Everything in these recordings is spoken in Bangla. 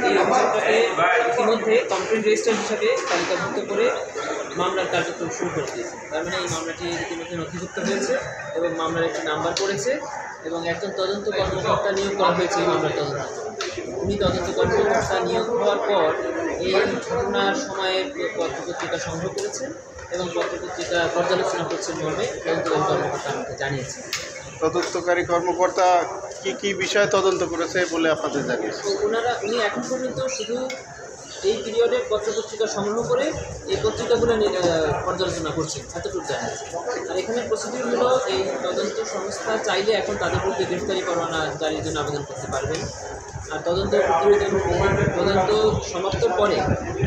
এই অভিযোগটাকে ইতিমধ্যে কমপ্লেন্ট রেজিস্টার হিসাবে তালিকাভুক্ত করে মামলার কার্যক্রম শুরু করে দিয়েছে। তার মানে এই মামলাটি ইতিমধ্যে নথিভুক্ত হয়েছে এবং মামলার একটি নাম্বার পড়েছে এবং একজন তদন্ত কর্মকর্তা নিয়োগ করা হয়েছে এই মামলার তদন্ত। উনি তদন্ত কর্মকর্তা নিয়োগ হওয়ার পর এই ঘটনার সময়ে পত্রপত্রিকা সংগ্রহ করেছেন এবং পত্রপত্রিকা পর্যালোচনা করছেন মর্মে তদন্তকারী কর্মকর্তা আমাকে জানিয়েছে। তদন্তকারী কর্মকর্তা কি কি বিষয়ে তদন্ত করেছে বলে আপনাদের জানিয়েছে? তো উনি এখন পর্যন্ত শুধু এই পিরিয়ডের পত্রপত্রিকা সংগ্রহ করে এই পত্রিকাগুলো পর্যালোচনা করছেন, এতটুকু জানিয়েছে। আর এখানে প্রসিডিউর হলো এই তদন্ত সংস্থা চাইলে এখন তাদের বিরুদ্ধে গ্রেফতারি পরোয়ানা জারির জন্য আবেদন করতে পারবেন। আর তদন্ত সমাপ্তর পরে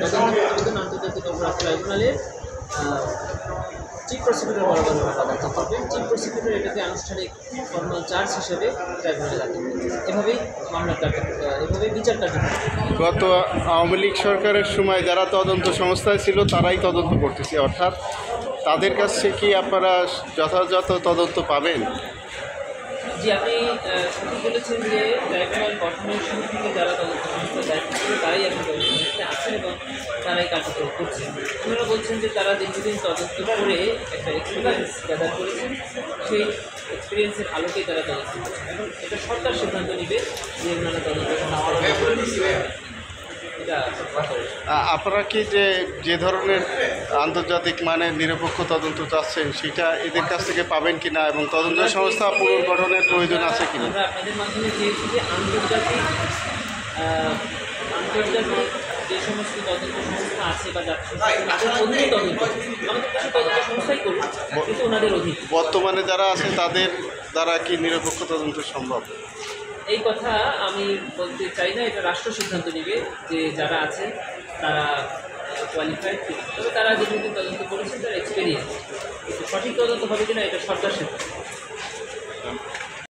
তদন্ত প্রতিবেদন আন্তর্জাতিক অপরাধ ট্রাইব্যুনালের চিফ প্রসিকিউটর বরাবর তদন্ত করবেন। চিফ প্রসিকিউটর এটাকে আনুষ্ঠানিক ফর্মাল চার্জ হিসেবে ট্রাইব্যুনালে দাখিল করবেন। এভাবেই মামলার এভাবেই বিচার কার্যক্রম। গত আওয়ামী লীগ সরকারের সময় যারা তদন্ত সংস্থায় ছিল তারাই তদন্ত করতেছে, অর্থাৎ তাদের কাছে কি আপনারা যথাযথ তদন্ত পাবেন? জি, আপনি সঠিক বলেছেন যে ট্রাইব্যুনাল গঠনের শুরু থেকে যারা তদন্ত সংস্থা দায়িত্ব ছিল তারাই এখন তদন্ত সংস্থায় আছেন এবং তারাই কার্যক্রম করছেন। ওনারা বলছেন যে তারা দীর্ঘদিন তদন্ত করে একটা এক্সপিরিয়েন্স গ্যাদার করেছেন, সেই এক্সপিরিয়েন্সের আলোকেই তারা তদন্ত করছেন। এখন এটা সরকার সিদ্ধান্ত নেবে যে ওনারা তদন্ত আপনারা কি যে ধরনের আন্তর্জাতিক মানের নিরপেক্ষ তদন্ত চাচ্ছেন সেটা এদের কাছ থেকে পাবেন কিনা এবং তদন্ত সংস্থা পুনর্গঠনের প্রয়োজন আছে কিনা? আমরা আপনাদের মাধ্যমে চেয়েছি যে আন্তর্জাতিক যে সমস্ত তদন্ত সংস্থা আছে বা তাদের অধীনে তদন্ত, আমাদের কাছে তদন্ত সংস্থাই করুন, কিন্তু ওনাদের অধীনে। বর্তমানে যারা আছে তাদের দ্বারা কি নিরপেক্ষ তদন্ত সম্ভব? এই কথা আমি বলতে চাই না, এটা রাষ্ট্র সিদ্ধান্ত নেবে যে যারা আছেন তারা কোয়ালিফাইড, তবে তারা যেগুলো তদন্ত করেছেন তারা এক্সপেরিয়েন্স, সঠিক তদন্ত হবে কিনা এটা সরকার সিদ্ধান্ত।